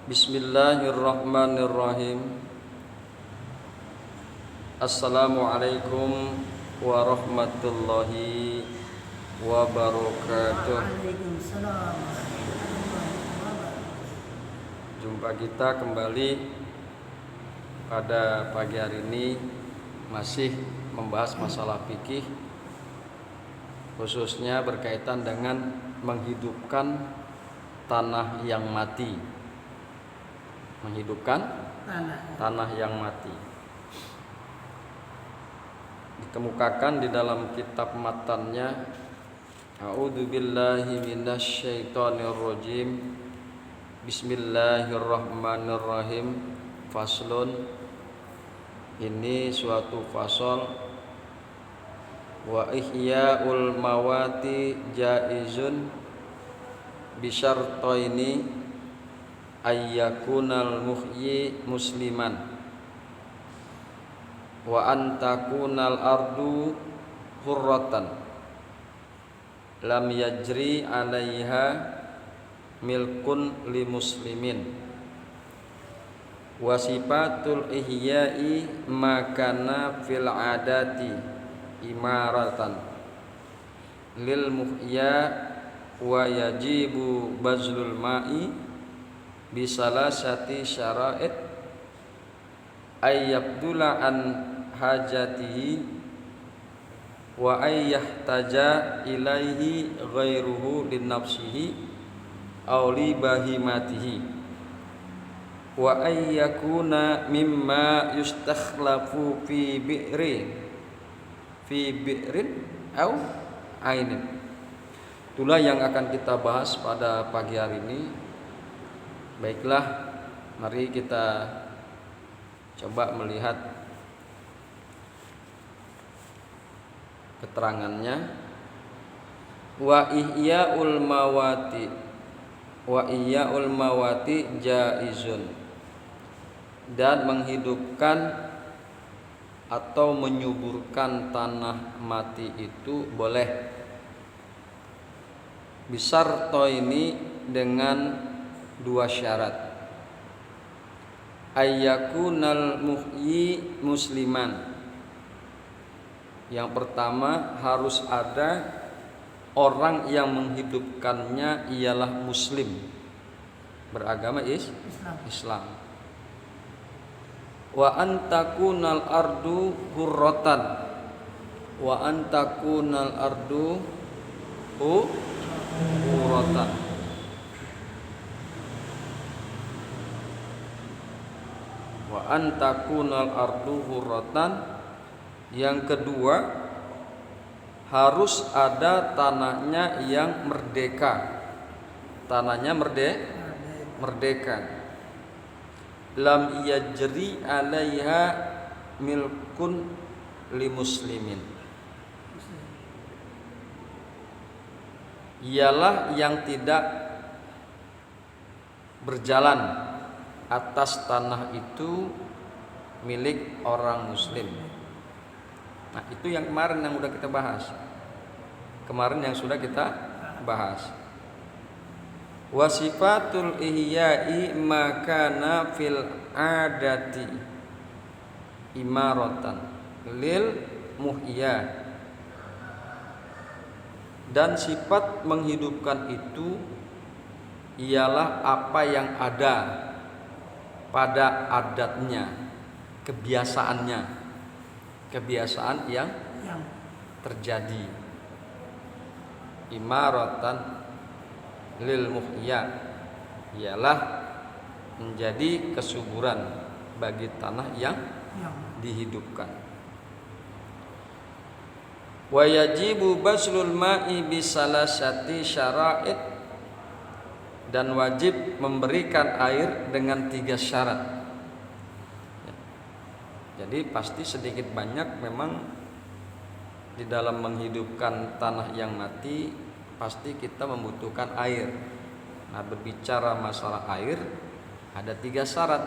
Bismillahirrahmanirrahim. Assalamualaikum warahmatullahi wabarakatuh. Waalaikumsalam. Jumpa kita kembali pada pagi hari ini masih membahas masalah fikih, khususnya berkaitan dengan menghidupkan tanah yang mati. Menghidupkan tanah yang mati. Dikemukakan di dalam kitab matannya, A'udzubillahi minasyaitonirrajim. Bismillahirrahmanirrahim. Faslun. Ini suatu fasal. Wa ihya'ul mawati jaizun bisyartaini ayyakunal muhyi musliman wa antakunal ardu hurratan lam yajri alaiha milkun li muslimin wa sifatul ihya'i makana fil adati imaratan lil muhya wa yajibu bazlul ma'i bisalasati syara'id ayyabdula an hajatihi wa ayyahtaja ilaihi ghairuhu linnafsihi aw li bahimatihi wa ayyakuna mimma yustakhlafu fi bi'rin aw ainin. Itulah yang akan kita bahas pada pagi hari ini. Baiklah, mari kita coba melihat keterangannya. Wa ihya'ul mawati jaizun, dan menghidupkan atau menyuburkan tanah mati itu boleh. Bisarto ini dengan dua syarat. Ayyakunal muhyi musliman. Yang pertama, harus ada orang yang menghidupkannya ialah muslim, beragama Islam. Wa antakunal ardu hurratan. Wa antakunal ardu hurratan. Wa antakunal ardu hurratan. Yang kedua, harus ada tanahnya yang merdeka. Tanahnya merdeka. Lam yajri alaiha milkun li muslimin. Ialah yang tidak berjalan atas tanah itu milik orang muslim. Nah, itu yang kemarin yang sudah kita bahas. Wasifatul ihya'i makana fil adati imaratan lil muhya. Dan sifat menghidupkan itu ialah apa yang ada pada adatnya, kebiasaan yang terjadi. Imaratan lil muhya, ialah menjadi kesuburan bagi tanah yang dihidupkan. Wa yajibu baslul ma'i bisalasati syara'id, dan wajib memberikan air dengan 3 syarat. Jadi pasti sedikit banyak memang di dalam menghidupkan tanah yang mati pasti kita membutuhkan air. Nah, berbicara masalah air ada 3 syarat.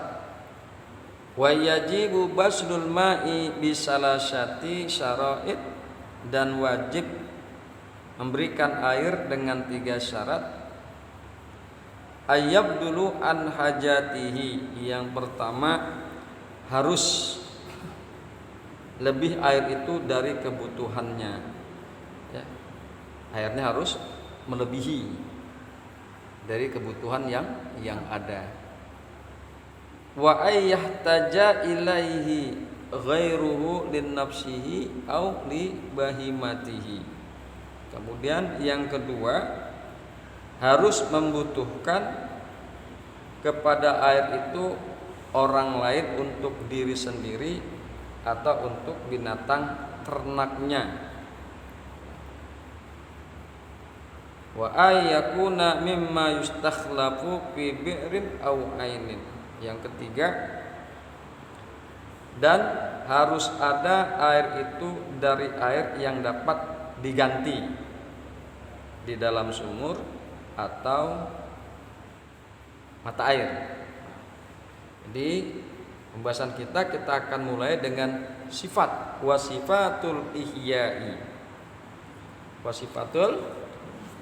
Wa yajibu baslul ma'i bisalasati syara'id, dan wajib memberikan air dengan 3 syarat. Ayab dulu an hajatihi. Yang pertama harus lebih air itu dari kebutuhannya. Ya. Airnya harus melebihi dari kebutuhan yang ada. Wa ayyahtaja ilaihi ghairuhu lin nafsihi au li bahimatihi. Kemudian yang kedua harus membutuhkan kepada air itu orang lain untuk diri sendiri atau untuk binatang ternaknya. Wa ayyakuna mimma yustakhlafu fi bi'rin aw ainin. Yang ketiga, dan harus ada air itu dari air yang dapat diganti di dalam sumur atau mata air. Jadi pembahasan kita akan mulai dengan sifat wasifatul ihya'i. Wasifatul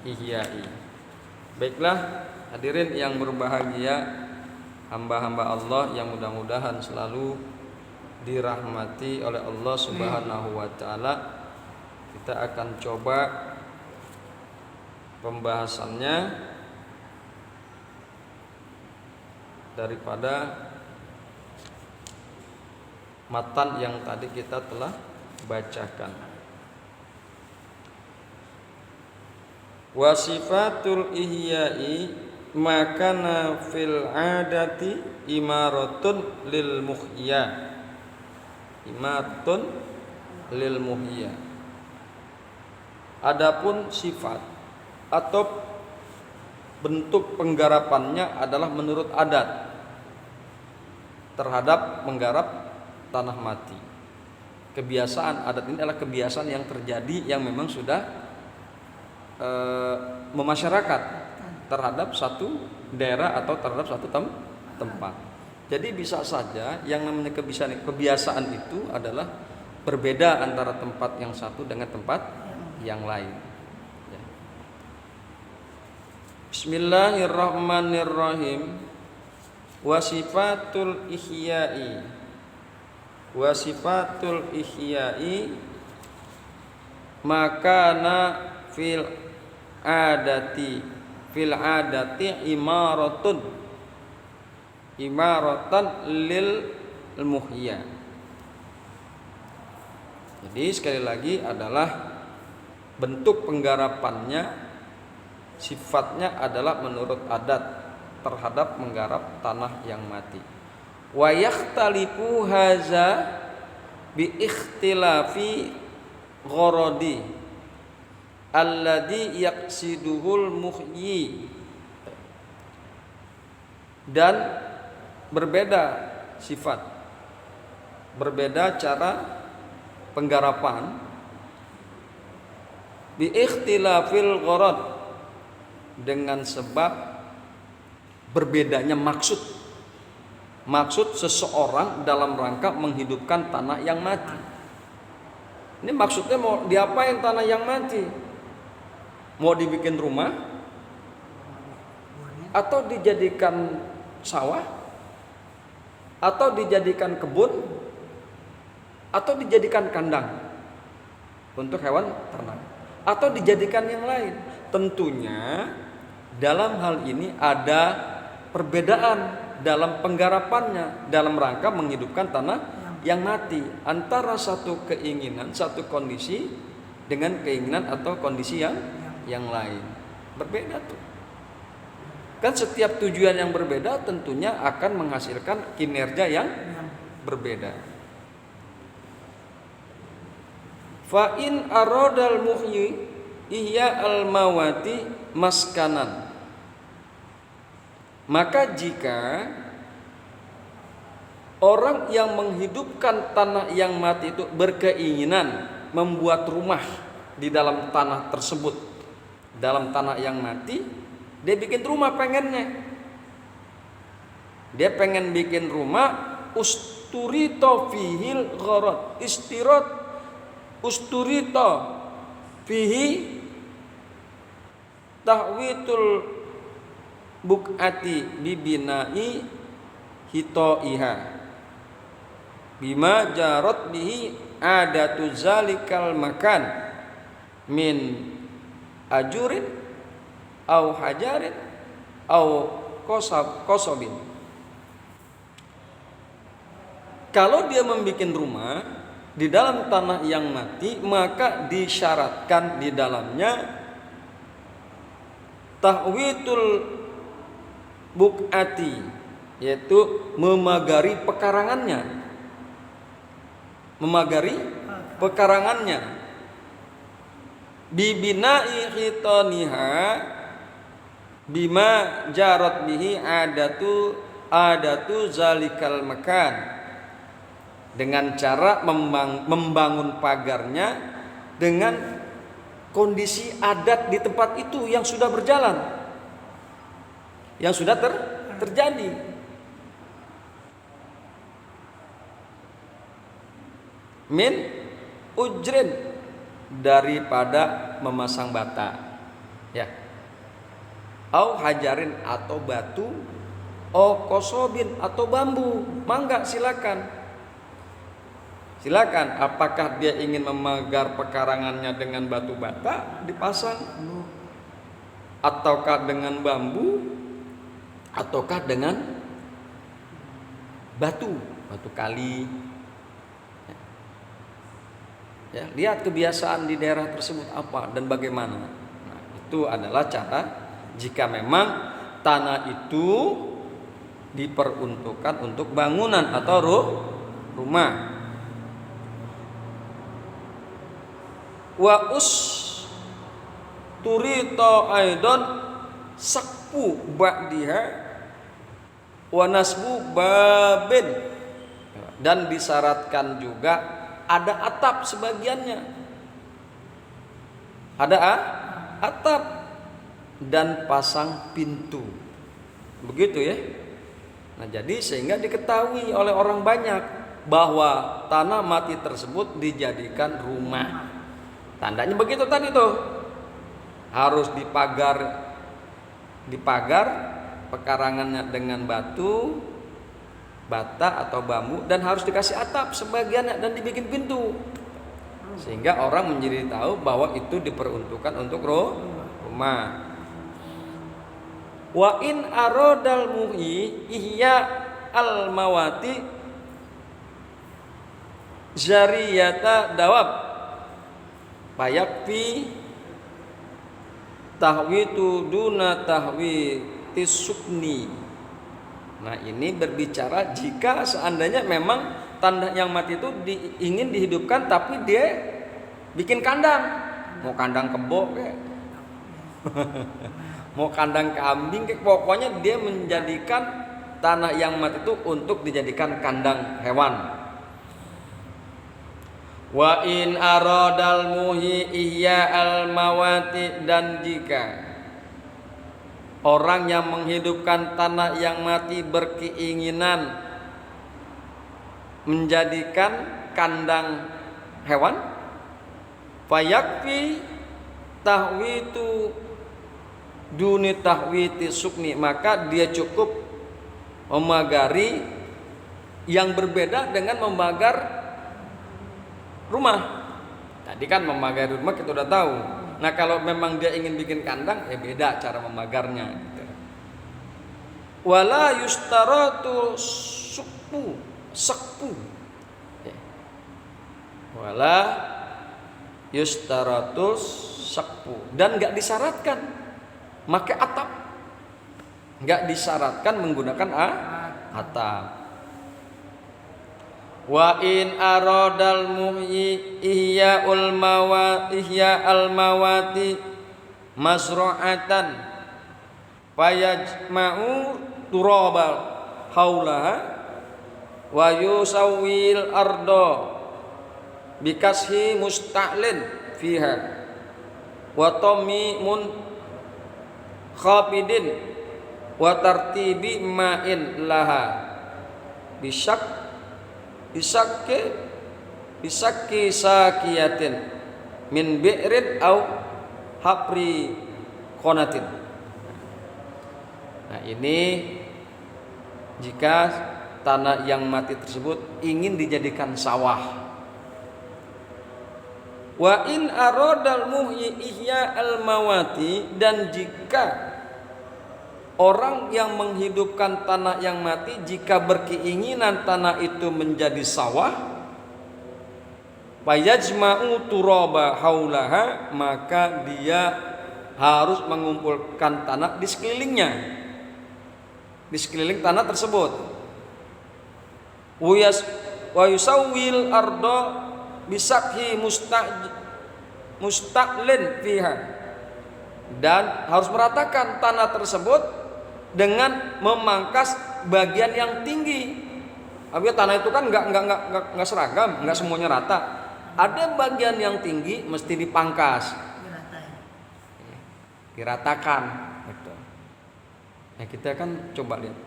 ihya'i. Baiklah hadirin yang berbahagia, hamba-hamba Allah yang mudah-mudahan selalu dirahmati oleh Allah Subhanahu wa taala. Kita akan coba pembahasannya daripada matan yang tadi kita telah bacakan. Wasifatul ihya'i makana fil adati imaratun lil muhya. Imaratun lil muhya. Adapun sifat atau bentuk penggarapannya adalah menurut adat terhadap menggarap tanah mati. Kebiasaan adat ini adalah kebiasaan yang terjadi yang memang sudah memasyarakat terhadap satu daerah atau terhadap satu tempat. Jadi bisa saja yang namanya kebiasaan itu adalah berbeda antara tempat yang satu dengan tempat yang lain. Ya. Bismillahirrahmanirrahim. Wasifatul ihya'i. Wasifatul ihya'i makana fil adati imaratan lil muhya. Jadi sekali lagi adalah bentuk penggarapannya, sifatnya adalah menurut adat terhadap menggarap tanah yang mati. Wa yakhtalifu haza bi ikhtilafi gharadi alladhi yaqsiduhul muhyi. Dan berbeda sifat, berbeda cara penggarapan bi ikhtilafil gharad, dengan sebab berbedanya maksud seseorang dalam rangka menghidupkan tanah yang mati. Ini maksudnya mau diapain tanah yang mati? Mau dibikin rumah atau dijadikan sawah atau dijadikan kebun atau dijadikan kandang untuk hewan ternak atau dijadikan yang lain. Tentunya dalam hal ini ada perbedaan dalam penggarapannya dalam rangka menghidupkan tanah yang mati antara satu keinginan, satu kondisi dengan keinginan atau kondisi yang lain. Berbeda tuh. Kan setiap tujuan yang berbeda tentunya akan menghasilkan kinerja yang berbeda. Fa in aradal muhyi ihya al mawati maskanan. Maka jika orang yang menghidupkan tanah yang mati itu berkeinginan membuat rumah di dalam tanah tersebut, dalam tanah yang mati, dia bikin rumah pengennya. Dia pengen bikin rumah usturito fihil gharad. Usturito fihi tahwitul buk'ati bibinai hitoiha bima jarot bihi adatu zalikal makan min ajurin au hajarin au kosobin. Kalau dia membuat rumah di dalam tanah yang mati, maka disyaratkan di dalamnya tahwitul buk'ati, yaitu memagari pekarangannya. Memagari pekarangannya. Bibina'i hitaniha bima jarat bihi adatu zalikal makan, dengan cara membangun pagarnya dengan kondisi adat di tempat itu yang sudah berjalan, yang sudah terjadi. Min ujrin, daripada memasang bata, ya, au hajarin atau batu, au kosobin atau bambu, mangga silakan. Silakan, apakah dia ingin memagar pekarangannya dengan batu bata dipasang, ataukah dengan bambu, ataukah dengan batu kali. Ya, lihat kebiasaan di daerah tersebut apa dan bagaimana. Nah, itu adalah cara jika memang tanah itu diperuntukkan untuk bangunan atau rumah. Wa turito aidon sakpu ba'diha wa nasbu babin, dan disyaratkan juga ada atap sebagiannya, ada atap dan pasang pintu, begitu ya. Nah, jadi sehingga diketahui oleh orang banyak bahwa tanah mati tersebut dijadikan rumah. Tandanya begitu tadi tuh, harus dipagar pekarangannya dengan batu bata atau bambu, dan harus dikasih atap sebagiannya dan dibikin pintu, sehingga orang menjadi tahu bahwa itu diperuntukkan untuk rumah. Wa in aradal muhi ihya al mawati zariyata dawab payakfi tahwitu duna tahwiti sukni. Nah, ini berbicara jika seandainya memang tanah yang mati itu ingin dihidupkan, tapi dia bikin kandang, mau kandang kebo kayak mau kandang kambing kayak, pokoknya dia menjadikan tanah yang mati itu untuk dijadikan kandang hewan. Wa in aradal muhi ihya al mawati, dan jika orang yang menghidupkan tanah yang mati berkeinginan menjadikan kandang hewan, fayakfi tahwitu duni tahwiti sukni, maka dia cukup memagari yang berbeda dengan memagar rumah. Tadi kan memagari rumah kita udah tahu. Nah, kalau memang dia ingin bikin kandang, ya beda cara memagarnya gitu. Wala yustaratu sakpu. Wala yustaratu sakpu, dan enggak disyaratkan pakai atap. Enggak disyaratkan menggunakan atap. Wa in aradal muhyi ihya al mawati masra'atan fayajma'u turabal haulaha wa yusawwil ardo bikashi musta'lin fiha wa tamimun khafidin wa tartibi ma'in laha bisakki sakiyatin min bi'rin au hapri konatin. Nah, ini jika tanah yang mati tersebut ingin dijadikan sawah. Wa in aradal muhyi ihya al mawati, dan jika orang yang menghidupkan tanah yang mati jika berkeinginan tanah itu menjadi sawah, fayajma'u turaba haulaha, maka dia harus mengumpulkan tanah di sekelilingnya, di sekeliling tanah tersebut. Wa yusawwil ardo bisakhi mustaqlin fiha, dan harus meratakan tanah tersebut dengan memangkas bagian yang tinggi. Artinya tanah itu kan nggak seragam, nggak semuanya rata. Ada bagian yang tinggi mesti dipangkas, diratakan. Betul. Nah, kita kan coba lihat,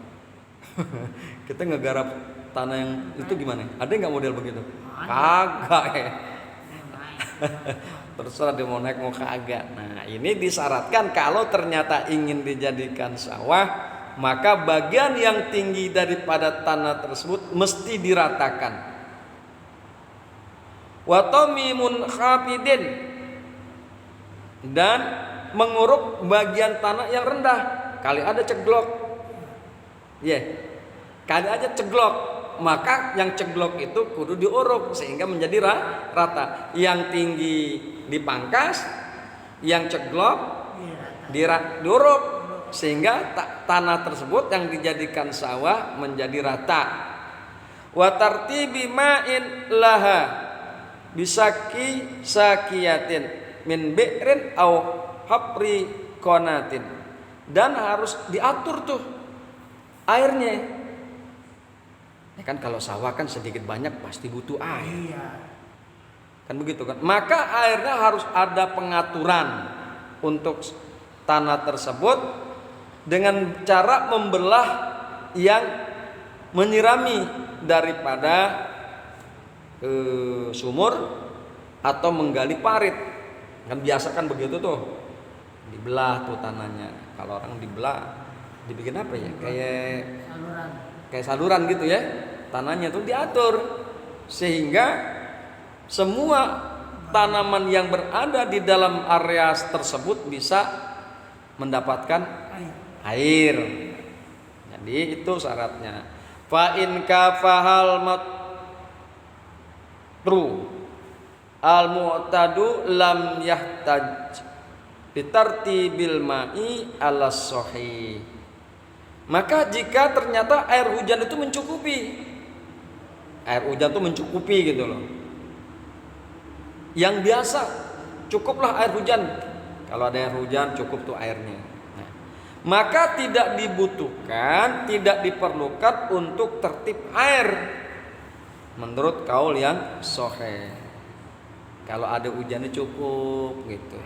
kita ngegarap tanah yang itu gimana? Ada nggak model begitu? Kagak ya. Terserah dia mau naik mau kagak. Nah, ini disyaratkan kalau ternyata ingin dijadikan sawah, maka bagian yang tinggi daripada tanah tersebut mesti diratakan. Wa tamimun khafidin, dan menguruk bagian tanah yang rendah. Kali ada ceglok, kali aja ceglok, maka yang ceglok itu kudu diuruk sehingga menjadi rata. Yang tinggi dipangkas, yang ceglok diuruk sehingga tanah tersebut yang dijadikan sawah menjadi rata. Wa tartibi ma'in laha bisaki sakiyatin min bi'rin au hapri konatin, dan harus diatur tuh airnya. Ya kan kalau sawah kan sedikit banyak pasti butuh air. Kan begitu kan? Maka airnya harus ada pengaturan untuk tanah tersebut dengan cara membelah yang menyirami daripada sumur atau menggali parit. Kan biasa kan begitu tuh. Dibelah tuh tanahnya. Kalau orang dibelah dibikin apa ya? Kayak saluran gitu ya. Tanahnya tuh diatur sehingga semua tanaman yang berada di dalam area tersebut bisa mendapatkan air. Jadi itu syaratnya. Fa in kafahal matru al mu'tadu lam yahtaj bitartibil ma'i ala sahih. Maka jika ternyata air hujan itu mencukupi, gitu loh. Yang biasa cukuplah air hujan. Kalau ada air hujan cukup tuh airnya. Nah, maka tidak dibutuhkan, tidak diperlukan untuk tertib air menurut kaul yang sahih. Kalau ada hujannya cukup gitu.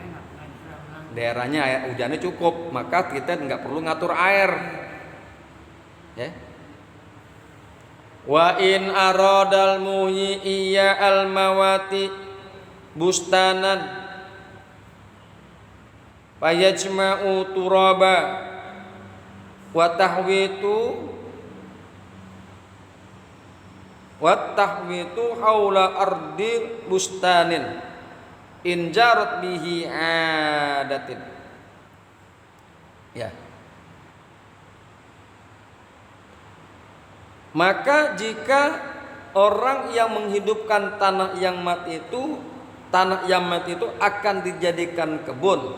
Daerahnya air hujannya cukup, maka kita nggak perlu ngatur air. Ya. Wa in aradal muhyi iya al mawati bustanan fayajma'u turaba wa tahwitu haula ardi bustanin in jarat bihi adatin. Ya. Maka jika orang yang menghidupkan tanah yang mati itu akan dijadikan kebun.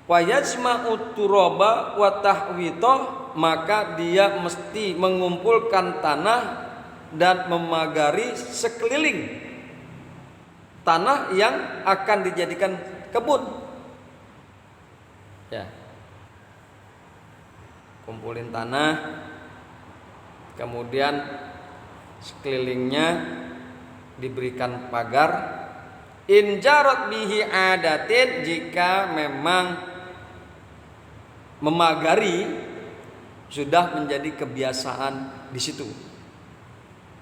Wayajma'ut turaba wa tahwitoh, maka dia mesti mengumpulkan tanah dan memagari sekeliling tanah yang akan dijadikan kebun. Ya. Kumpulin tanah, kemudian sekelilingnya diberikan pagar. In jarat bihi adatin, jika memang memagari sudah menjadi kebiasaan di situ,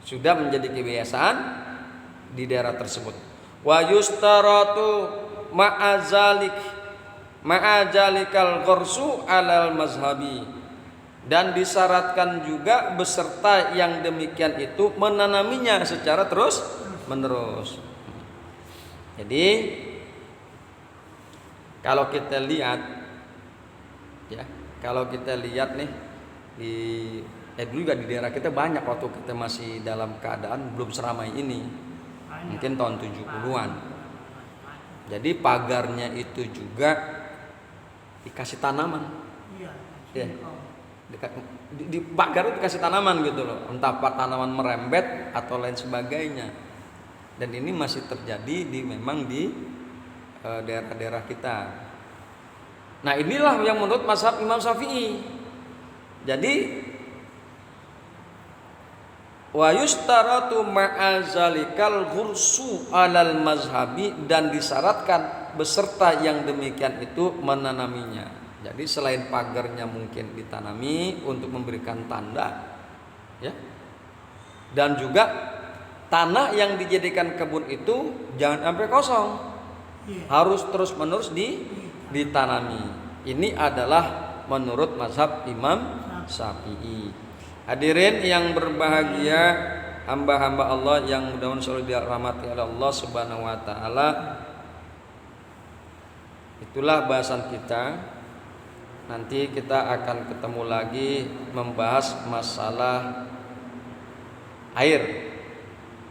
sudah menjadi kebiasaan di daerah tersebut. Wa yustaratu ma'azalik ma'ajalikal gharsu alal mazhabi, dan disyaratkan juga beserta yang demikian itu menanaminya secara terus menerus. Jadi kalau kita lihat ya, kalau kita lihat nih di dulu juga di daerah kita banyak waktu kita masih dalam keadaan belum seramai ini, mungkin tahun 70-an. Jadi pagarnya itu juga dikasih tanaman. Ya. Di pagar itu dikasih tanaman gitu loh, entah apa tanaman merembet atau lain sebagainya. Dan ini masih terjadi memang di daerah-daerah kita. Nah, inilah yang menurut mazhab Imam Syafi'i. Jadi wa yustaratu ma'azalikal ghursu alal mazhabi, dan disyaratkan beserta yang demikian itu menanaminya. Jadi selain pagarnya mungkin ditanami untuk memberikan tanda ya. Dan juga tanah yang dijadikan kebun itu jangan sampai kosong. Harus terus-menerus ditanami. Ini adalah menurut mazhab Imam Syafi'i. Hadirin yang berbahagia, hamba-hamba Allah yang mudah-mudahan selalu dirahmati oleh Allah Subhanahu wa taala. Itulah bahasan kita. Nanti kita akan ketemu lagi membahas masalah air.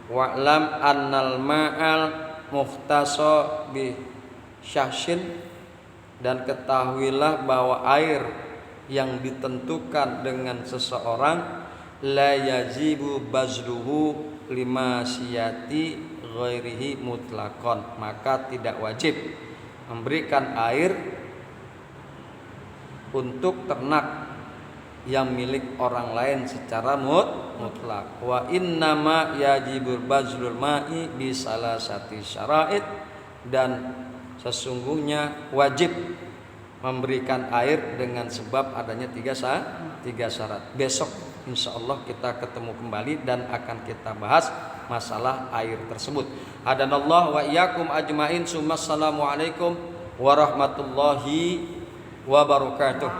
Wa'lam annal ma'al muhtasa bi syahshin, dan ketahuilah bahwa air yang ditentukan dengan seseorang la yajibu bazluhu lima siyati ghairihi mutlaqan, maka tidak wajib memberikan air untuk ternak yang milik orang lain secara mutlak. Wa innama yajibul bazlul ma'i bi salasati syara'id, dan sesungguhnya wajib memberikan air dengan sebab adanya tiga syarat. Besok insyaallah kita ketemu kembali dan akan kita bahas masalah air tersebut. Hadanallah wa iyyakum ajmain. Assalamualaikum warahmatullahi wabarakatuh.